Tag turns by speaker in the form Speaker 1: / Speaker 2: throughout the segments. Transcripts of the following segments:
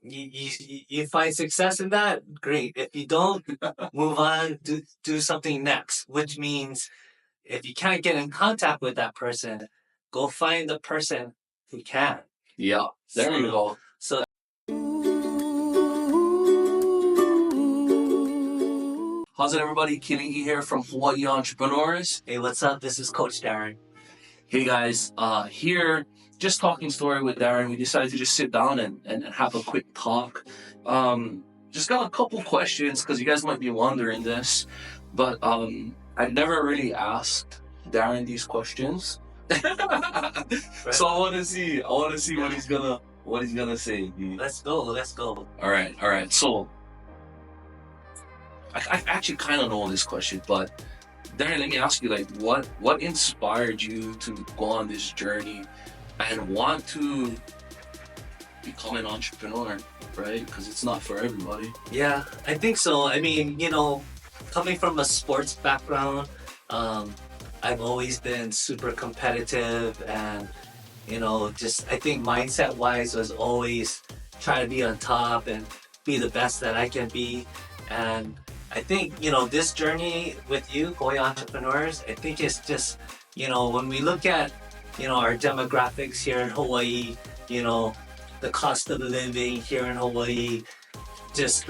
Speaker 1: you find success in that, great. If you don't, move on, do something next, which means if you can't get in contact with that person, go find the person who can.
Speaker 2: Yeah, there you go.
Speaker 1: So
Speaker 2: how's it, everybody? Kenny here from Hawaii Entrepreneurs.
Speaker 1: hey, what's up? This is Coach Darren.
Speaker 2: Hey guys, here just talking story with Darren. We decided to just sit down and have a quick talk. Just got a couple questions because you guys might be wondering this, but I've never really asked Darren these questions. So I want to see what he's gonna say.
Speaker 1: Let's go.
Speaker 2: All right. So I actually kind of know this question, but Darren, let me ask you, like, what inspired you to go on this journey and want to become an entrepreneur, right? Because it's not for everybody.
Speaker 1: Yeah, I think so. I mean, coming from a sports background, I've always been super competitive, and just I think mindset wise was always try to be on top and be the best that I can be. And I think this journey with you, Hawaii Entrepreneurs, I think it's just when we look at our demographics here in Hawaii, the cost of living here in Hawaii, just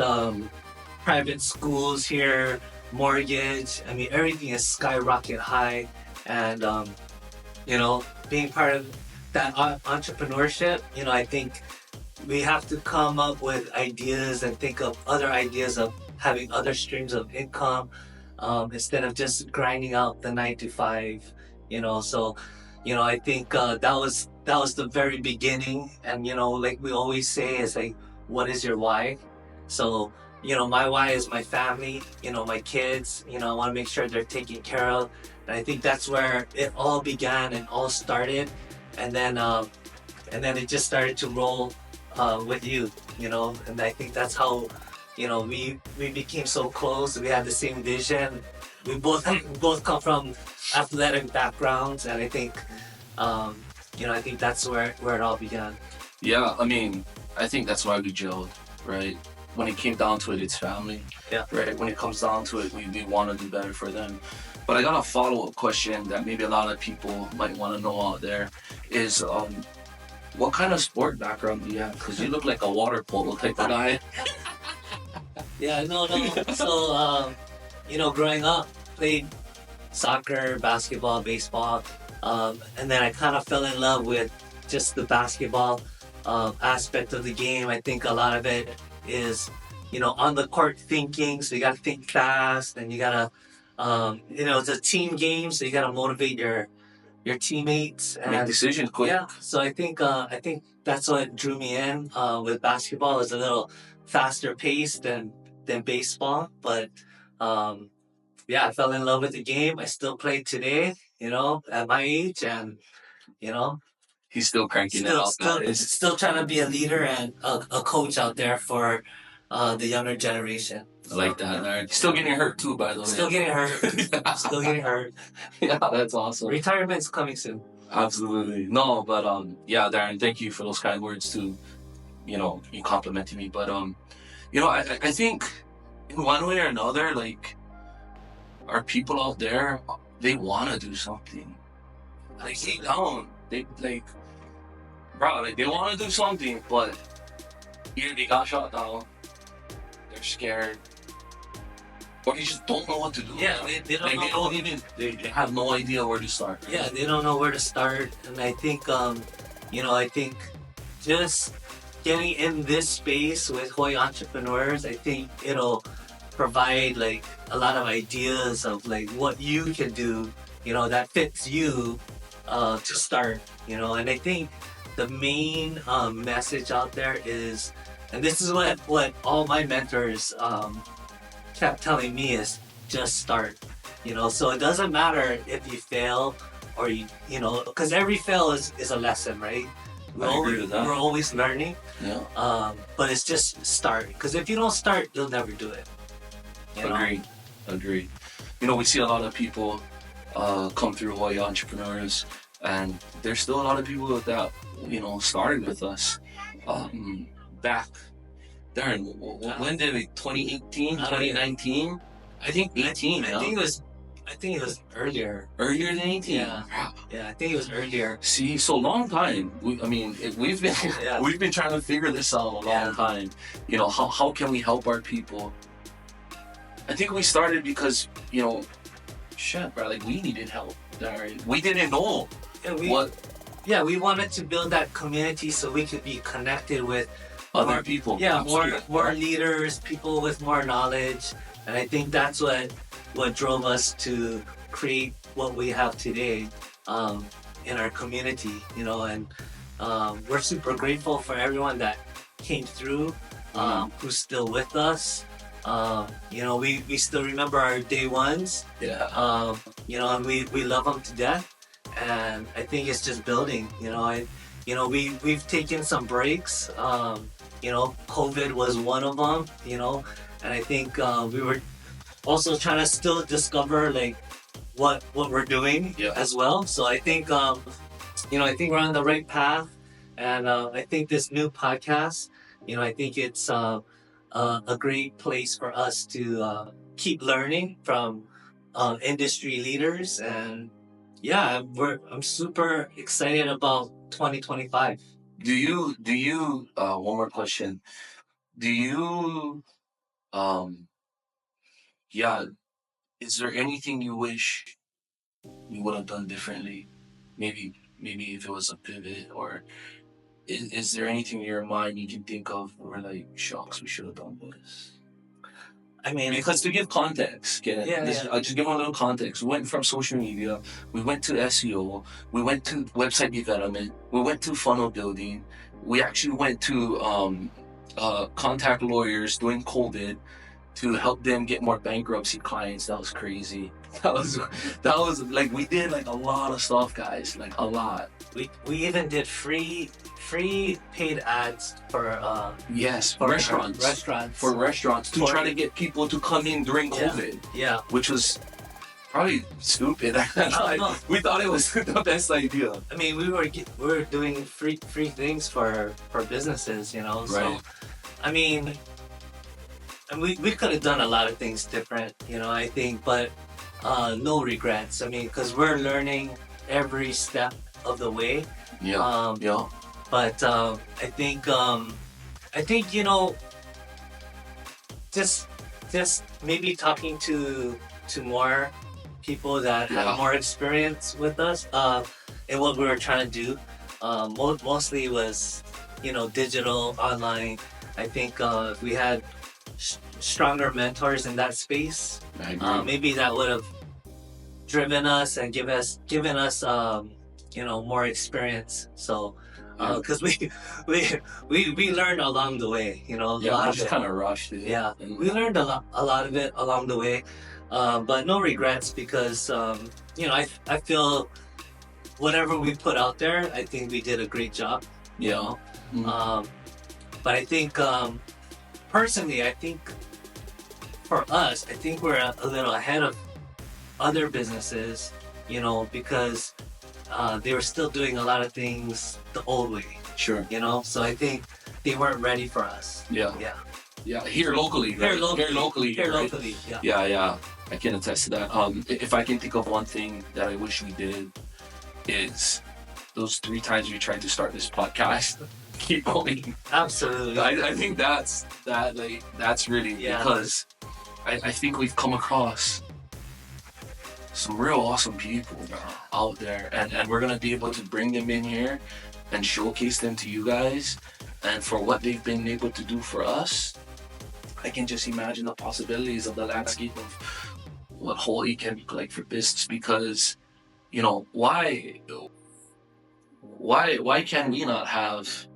Speaker 1: private schools here, mortgage. I mean, everything is skyrocket high, and being part of that entrepreneurship, I think we have to come up with ideas and think of other ideas of having other streams of income, instead of just grinding out the 9 to 5. So I think that was the very beginning. And like we always say, is like, what is your why? So my why is my family, my kids. I want to make sure they're taken care of, and I think that's where it all began and all started. And then it just started to roll with you, and I think that's how we became so close. We had the same vision. We both come from athletic backgrounds, and I think I think that's where it all began.
Speaker 2: Yeah, I mean, I think that's why we gelled, right? When it came down to it, it's family.
Speaker 1: Yeah.
Speaker 2: Right. When it comes down to it, we want to do better for them. But I got a follow-up question that maybe a lot of people might want to know out there is, what kind of sport background do you have? Because you look like a water polo type of guy.
Speaker 1: Yeah, no. So, growing up, played soccer, basketball, baseball, and then I kind of fell in love with just the basketball aspect of the game. I think a lot of it is, on the court thinking. So you got to think fast, and you got to, it's a team game, so you got to motivate your teammates and
Speaker 2: make decisions quick.
Speaker 1: Yeah, so I think that's what drew me in with basketball. It's a little faster paced than baseball, but I fell in love with the game. I still play today, at my age, and
Speaker 2: he's still cranking it out.
Speaker 1: Still trying to be a leader and a coach out there for the younger generation.
Speaker 2: I like that. Right. Still getting hurt too, by the way.
Speaker 1: Still getting hurt.
Speaker 2: Yeah, that's awesome.
Speaker 1: Retirement's coming soon.
Speaker 2: Absolutely. No, but yeah, Darren, thank you for those kind words too. You complimenting me, but I think in one way or another, like, our people out there, they want to do something. Like, they don't. They they want to do something, but either they got shot down, they're scared, or they just don't know what to do.
Speaker 1: Yeah,
Speaker 2: they have no idea where to start. Right?
Speaker 1: Yeah, they don't know where to start, and I think I think just getting in this space with Hawaii Entrepreneurs, I think it'll provide like a lot of ideas of like what you can do, that fits you to start, and I think the main message out there is, and this is what all my mentors kept telling me, is just start. So it doesn't matter if you fail or because every fail is a lesson, right?
Speaker 2: I agree with that.
Speaker 1: We're always learning.
Speaker 2: Yeah.
Speaker 1: But it's just start, because if you don't start, you'll never do it.
Speaker 2: Agreed. We see a lot of people come through Hawaii Entrepreneurs, and there's still a lot of people that started with us, back. Darn, when did it? 2018, 2019? I think 18.
Speaker 1: I think it was earlier.
Speaker 2: Earlier than 18.
Speaker 1: Yeah. Yeah, I think it was earlier.
Speaker 2: See, so long time. We've been
Speaker 1: Yeah.
Speaker 2: we've been trying to figure this out a long
Speaker 1: Yeah.
Speaker 2: time. You know, how can we help our people? I think we started because, you know, shit, bro, like we needed help. Darn. We didn't know what
Speaker 1: Yeah, we wanted to build that community so we could be connected with
Speaker 2: other people.
Speaker 1: Yeah,
Speaker 2: Absolutely.
Speaker 1: more leaders, people with more knowledge, and I think that's what drove us to create what we have today in our community. You know, and we're super grateful for everyone that came through, who's still with us. You know, we still remember our day ones.
Speaker 2: Yeah.
Speaker 1: You know, and we love them to death. And I think it's just building. You know, we've taken some breaks. You know, COVID was one of them. You know, and I think we were also trying to still discover like what we're doing as well. So I think you know, I think we're on the right path, and I think this new podcast, you know, I think it's a great place for us to keep learning from industry leaders, and yeah, I'm super excited about 2025.
Speaker 2: Do you one more question. Do you yeah, is there anything you wish you would have done differently? Maybe if it was a pivot, or is there anything in your mind you can think of where like, shucks, we should have done this?
Speaker 1: I mean,
Speaker 2: Because to give context, I'll just give a little context. We went from social media, we went to SEO, we went to website development, we went to funnel building, we actually went to contact lawyers during COVID to help them get more bankruptcy clients. That was crazy. That was like, we did like a lot of stuff, guys, like a lot.
Speaker 1: we even did free paid ads for
Speaker 2: Yes,
Speaker 1: for
Speaker 2: restaurants to try to get people to come in during COVID.
Speaker 1: Yeah.
Speaker 2: Which was probably stupid.
Speaker 1: No.
Speaker 2: We thought it was the best idea.
Speaker 1: I mean, we were doing free things for businesses, you know. So,
Speaker 2: Right.
Speaker 1: I mean, and we could have done a lot of things different, you know. I think, but no regrets. I mean, because we're learning every step of the way.
Speaker 2: Yeah. Yeah.
Speaker 1: But I think you know, just maybe talking to more people that
Speaker 2: Yeah.
Speaker 1: have more experience with us in what we were trying to do. Mostly was, you know, digital, online. I think if we had stronger mentors in that space,
Speaker 2: I agree.
Speaker 1: maybe that would have driven us and given us you know, more experience. So because we learned along the way, you know.
Speaker 2: Yeah, I just kind of rushed it.
Speaker 1: Yeah,
Speaker 2: And
Speaker 1: we learned a lot of it along the way, but no regrets because you know, I feel whatever we put out there, I think we did a great job. You
Speaker 2: Yeah.
Speaker 1: know,
Speaker 2: Mhm.
Speaker 1: but I think personally, I think for us, I think we're a little ahead of other businesses, you know, because they were still doing a lot of things the old way,
Speaker 2: Sure.
Speaker 1: you know. So I think they weren't ready for us.
Speaker 2: Yeah.
Speaker 1: Yeah.
Speaker 2: Yeah. Here locally.
Speaker 1: Here
Speaker 2: right?
Speaker 1: locally. Here
Speaker 2: right?
Speaker 1: locally. Yeah.
Speaker 2: Yeah, yeah. I can attest to that. If I can think of one thing that I wish we did, is those 3 times we tried to start this podcast. Keep going.
Speaker 1: Absolutely.
Speaker 2: I think that's really
Speaker 1: Yeah.
Speaker 2: because I think we've come across some real awesome people out there, and we're gonna be able to bring them in here and showcase them to you guys, and for what they've been able to do for us. I can just imagine the possibilities of the landscape of what Hawaii can be like for business, because you know, why can we not have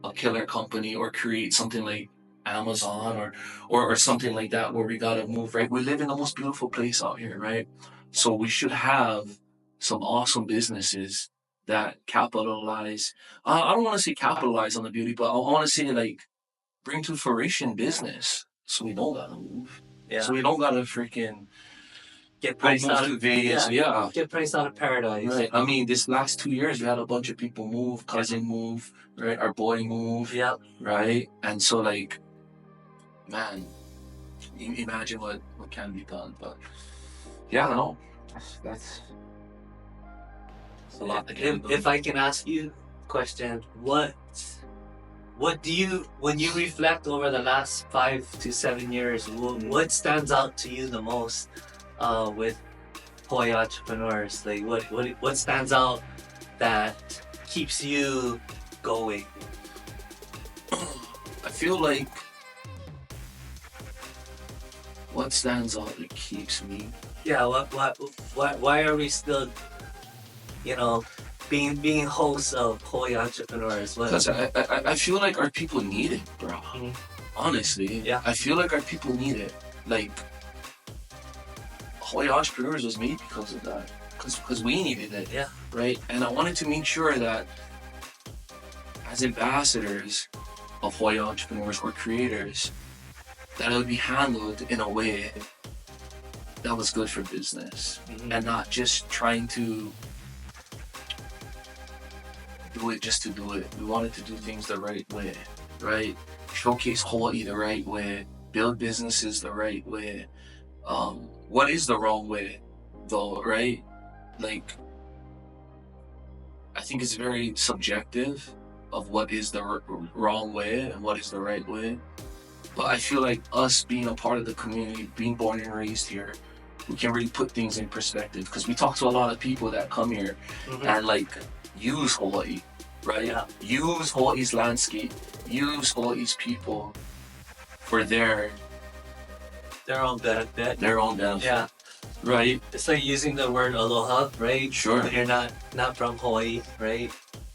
Speaker 2: a killer company or create something like Amazon or something like that, where we gotta move, right? We live in the most beautiful place out here, right? So we should have some awesome businesses that capitalize. I don't want to say capitalize on the beauty, but I want to say like bring to fruition business. So we don't gotta move.
Speaker 1: Yeah.
Speaker 2: So we don't gotta freaking
Speaker 1: get
Speaker 2: I
Speaker 1: priced out
Speaker 2: moved to
Speaker 1: of
Speaker 2: Vegas. Yeah.
Speaker 1: get priced out of paradise.
Speaker 2: Right. I mean, this last 2 years, we had a bunch of people move, cousin move, right? Our boy move,
Speaker 1: Yep.
Speaker 2: right? And so, like, man, imagine what can be done. But yeah, no, that's a lot to get done.
Speaker 1: If I can ask you a question, what do you, when you reflect over the last 5 to 7 years, what stands out to you the most with Hawaii entrepreneurs? Like what stands out that keeps you going?
Speaker 2: I feel like what stands out that keeps me.
Speaker 1: Yeah, why are we still, you know, being hosts of Hawaii entrepreneurs?
Speaker 2: Because I feel like our people need it, bro.
Speaker 1: Mhm.
Speaker 2: Honestly,
Speaker 1: Yeah.
Speaker 2: I feel like our people need it. Like, Hawaii Entrepreneurs was made because of that. Because we needed it.
Speaker 1: Yeah.
Speaker 2: Right? And I wanted to make sure that as ambassadors of Hawaii Entrepreneurs or creators, that it would be handled in a way that was good for business.
Speaker 1: Mhm.
Speaker 2: And not just trying to do it just to do it. We wanted to do things the right way, right? Showcase Hawaii the right way, build businesses the right way. What is the wrong way, though, right? Like, I think it's very subjective of what is the wrong way and what is the right way. But I feel like us being a part of the community, being born and raised here, we can really put things in perspective, because we talk to a lot of people that come here
Speaker 1: Mhm.
Speaker 2: and like use Hawaii, right?
Speaker 1: Yeah.
Speaker 2: Use Hawaii's landscape, use Hawaii's people for their
Speaker 1: own benefit.
Speaker 2: benefit,
Speaker 1: Yeah.
Speaker 2: right?
Speaker 1: It's like using the word aloha, right?
Speaker 2: Sure.
Speaker 1: When you're not from Hawaii, right?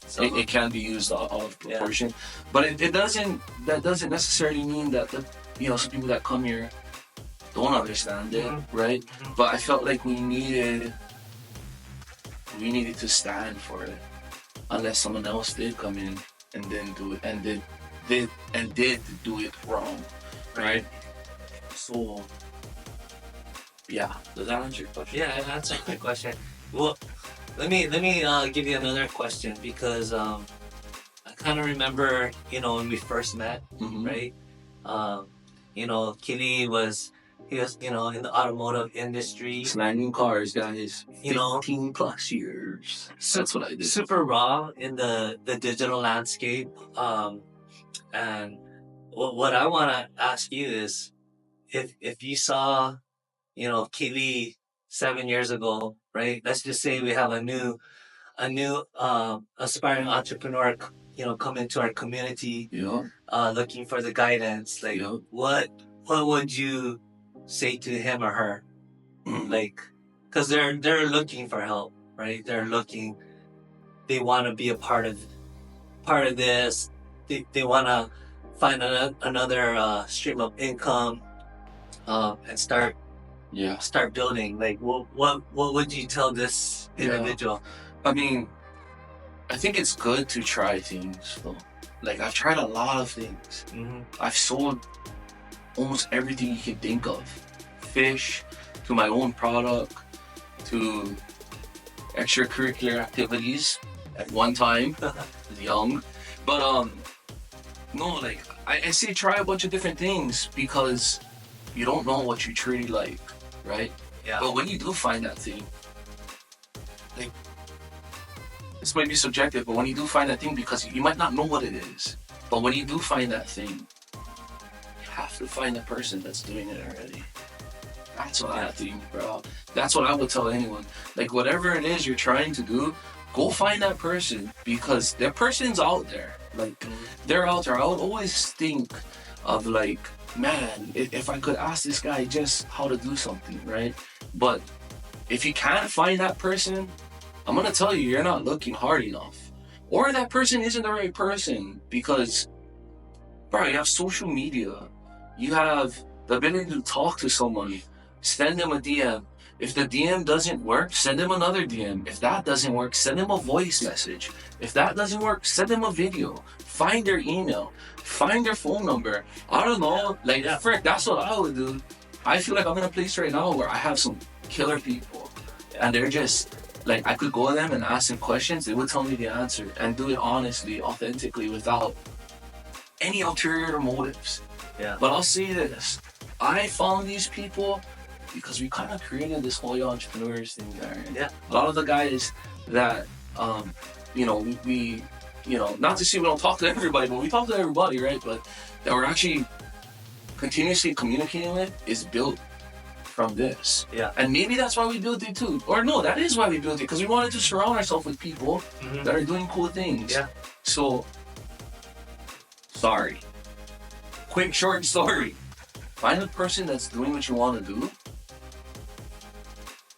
Speaker 1: So
Speaker 2: It can be used out of proportion, but it doesn't. That doesn't necessarily mean that some people that come here don't understand it,
Speaker 1: Mhm.
Speaker 2: right?
Speaker 1: Mhm.
Speaker 2: But I felt like we needed to stand for it, unless someone else did come in and then do it and did do it wrong, right? So yeah, does that answer your question?
Speaker 1: yeah, that answered my question. Well, let me give you another question, because I kind of remember, when we first met,
Speaker 2: Mhm.
Speaker 1: right? Kili was in the automotive industry.
Speaker 2: Slanging cars, guys.
Speaker 1: You know,
Speaker 2: 15 plus years. That's what I did.
Speaker 1: super raw in the digital landscape. And what I want to ask you is, if you saw, Kili 7 years ago, right? Let's just say we have a new aspiring entrepreneur, come into our community,
Speaker 2: Yeah.
Speaker 1: looking for the guidance. Like,
Speaker 2: Yeah.
Speaker 1: what would you say to him or her?
Speaker 2: Mhm.
Speaker 1: Like, because they're looking for help, right? They want to be a part of this. They want to find another stream of income, and start
Speaker 2: Yeah.
Speaker 1: building. Like, what would you tell this individual?
Speaker 2: I mean, I think it's good to try things, though. Like, I've tried a lot of things.
Speaker 1: Mm-hmm.
Speaker 2: I've sold almost everything you can think of. Fish, to my own product, to extracurricular activities at one time, young. But, no, like, I say try a bunch of different things, because you don't know what you truly like, right?
Speaker 1: Yeah.
Speaker 2: But when you do find that thing, like, this might be subjective, but when you do find that thing, because you might not know what it is, but when you do find that thing, you have to find the person that's doing it already. That's what I think, bro. That's what I would tell anyone. Like, whatever it is you're trying to do, go find that person, because that person's out there. Like, they're out there. I would always think of, like, man, if I could ask this guy just how to do something, right? But if you can't find that person, I'm gonna tell you, you're not looking hard enough. Or that person isn't the right person, because, bro, you have social media. You have the ability to talk to someone. Send them a DM. If the DM doesn't work, send them another DM. If that doesn't work, send them a voice message. If that doesn't work, send them a video. Find their email. Find their phone number. I don't know. Like, frick, that's what I would do. I feel like I'm in a place right now where I have some killer people, and they're just like, I could go to them and ask them questions, they would tell me the answer and do it honestly, authentically, without any ulterior motives.
Speaker 1: Yeah.
Speaker 2: But I'll say this, I found these people because we kind of created this whole entrepreneurs thing there.
Speaker 1: Yeah.
Speaker 2: A lot of the guys that, we not to say we don't talk to everybody, but we talk to everybody, right? But that we're actually continuously communicating with is built from this.
Speaker 1: Yeah.
Speaker 2: And maybe that's why we built it too. Or no, that is why we built it, because we wanted to surround ourselves with people that are doing cool things.
Speaker 1: Yeah.
Speaker 2: So, sorry. Quick, short story. Find a person that's doing what you want to do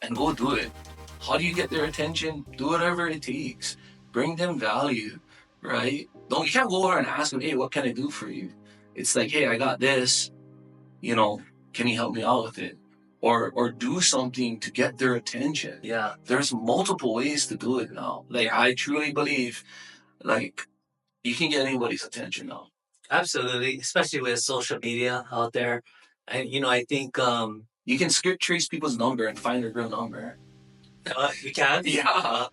Speaker 2: and go do it. How do you get their attention? Do whatever it takes. Bring them value, right? You can't go over and ask them, hey, what can I do for you? It's like, hey, I got this, can you help me out with it? Or do something to get their attention.
Speaker 1: Yeah.
Speaker 2: There's multiple ways to do it now. Like, I truly believe, like, you can get anybody's attention now.
Speaker 1: Absolutely, especially with social media out there. I think
Speaker 2: You can skip trace people's number and find their real number.
Speaker 1: you can.
Speaker 2: Yeah.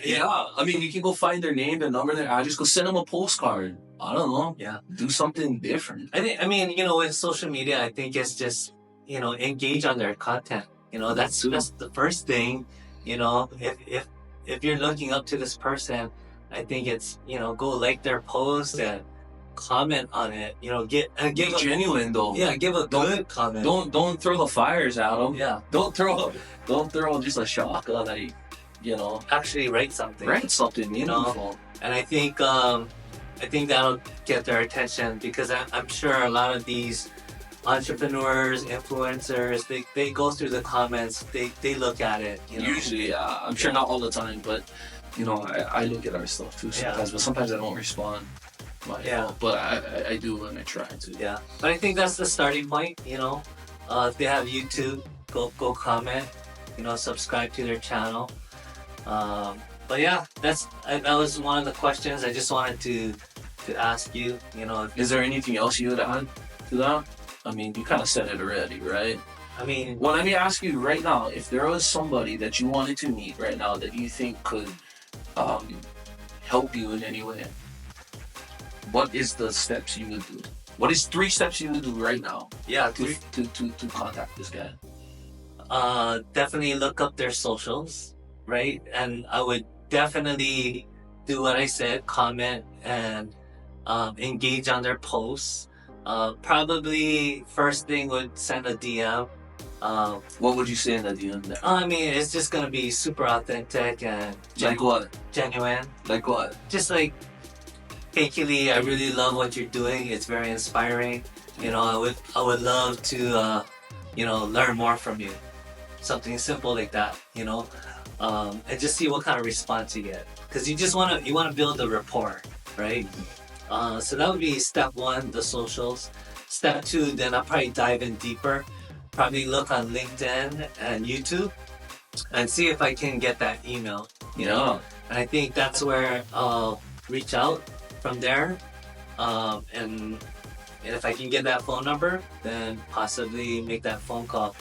Speaker 2: Yeah. I mean, you can go find their name, their number, their address, go send them a postcard. I don't know.
Speaker 1: Yeah.
Speaker 2: Do something different.
Speaker 1: With social media, I think it's just, engage on their content. That's the first thing. If you're looking up to this person, I think it's, go like their post and comment on it. Give
Speaker 2: Genuine though.
Speaker 1: Yeah, give a good comment.
Speaker 2: Don't throw the fires at them.
Speaker 1: Yeah.
Speaker 2: Don't throw just a shock on like,
Speaker 1: Actually write something.
Speaker 2: Write something meaningful.
Speaker 1: And I think that'll get their attention, because I'm sure a lot of these entrepreneurs, influencers, they go through the comments, they look at it.
Speaker 2: Usually, I'm sure not all the time, but I look at our stuff too sometimes, but sometimes I don't respond. But I do and I try to.
Speaker 1: Yeah, but I think that's the starting point. If they have YouTube, go comment. Subscribe to their channel. But yeah, that was one of the questions I just wanted to ask you.
Speaker 2: Is there anything else you would add to that? I mean, you kind of said it already, right? Well, let me ask you right now, if there was somebody that you wanted to meet right now that you think could help you in any way, what is the steps you would do? What is 3 steps you would do right now?
Speaker 1: Yeah,
Speaker 2: to contact this guy.
Speaker 1: Definitely look up their socials, right? And I would definitely do what I said, comment and engage on their posts. Probably first thing would send a DM.
Speaker 2: What would you say in the DM there?
Speaker 1: It's just gonna be super authentic and
Speaker 2: Like what?
Speaker 1: genuine.
Speaker 2: Like what?
Speaker 1: Just like, hey Keely, I really love what you're doing. It's very inspiring. I would love to learn more from you. Something simple like that, and just see what kind of response you get, because you want to build the rapport, right? So that would be step 1, the socials. Step 2, then I'll probably dive in deeper. Probably look on LinkedIn and YouTube and see if I can get that email. And I think that's where I'll reach out from there. And if I can get that phone number, then possibly make that phone call.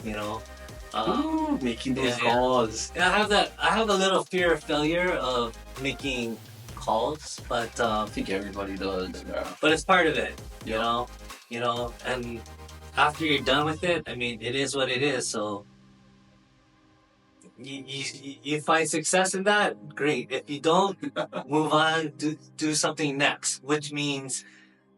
Speaker 2: Making those calls.
Speaker 1: Yeah, I have a little fear of failure of making calls, but
Speaker 2: I think everybody does.
Speaker 1: But it's part of it, and after you're done with it, it is what it is. So you find success in that, great. If you don't, move on, do something next, which means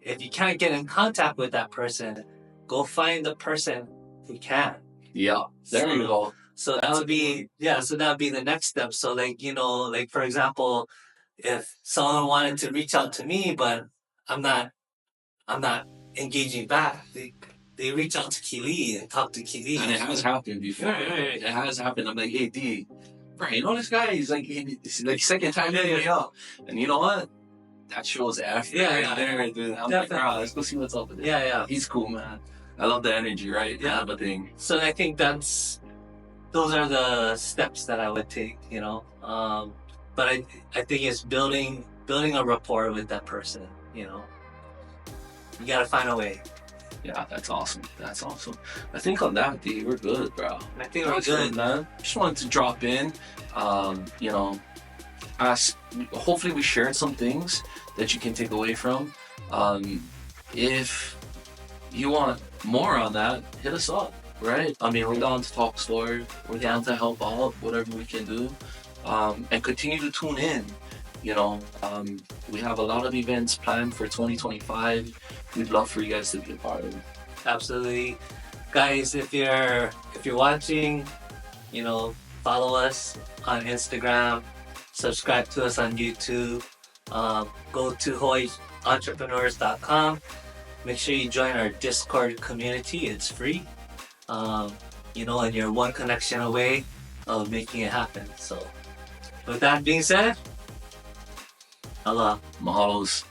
Speaker 1: if you can't get in contact with that person, go find the person who can.
Speaker 2: Yeah, there you go.
Speaker 1: So that would be the next step. So like for example, if someone wanted to reach out to me, but I'm not engaging back, they reach out to Keely and talk to Keely.
Speaker 2: And it has happened before. Right. It has happened. I'm like, hey D, right, this guy, he's like second time hitting me up. And you know what? That shows effort. There, dude. I'm like, let's go see what's up with it.
Speaker 1: Yeah.
Speaker 2: He's cool, man. I love the energy, right?
Speaker 1: Yeah.
Speaker 2: Kind of a thing.
Speaker 1: So I think those are the steps that I would take, but I think it's building a rapport with that person, You gotta find a way.
Speaker 2: Yeah, that's awesome. That's awesome. I think on that, D, we're good, bro.
Speaker 1: I think we're
Speaker 2: That's
Speaker 1: good.
Speaker 2: man. Just wanted to drop in. You know, ask. Hopefully, we shared some things that you can take away from. Um, if you want more on that, hit us up. Right? I mean, we're down to talk story. We're down to help out, whatever we can do, and continue to tune in. You know, we have a lot of events planned for 2025. We'd love for you guys to be a part of it.
Speaker 1: Absolutely, guys. If you're watching, follow us on Instagram, subscribe to us on YouTube. Go to HowToEntrepreneurs.com. Make sure you join our Discord community. It's free. And you're one connection away of making it happen. So, with that being said, Allah.
Speaker 2: Mahalos.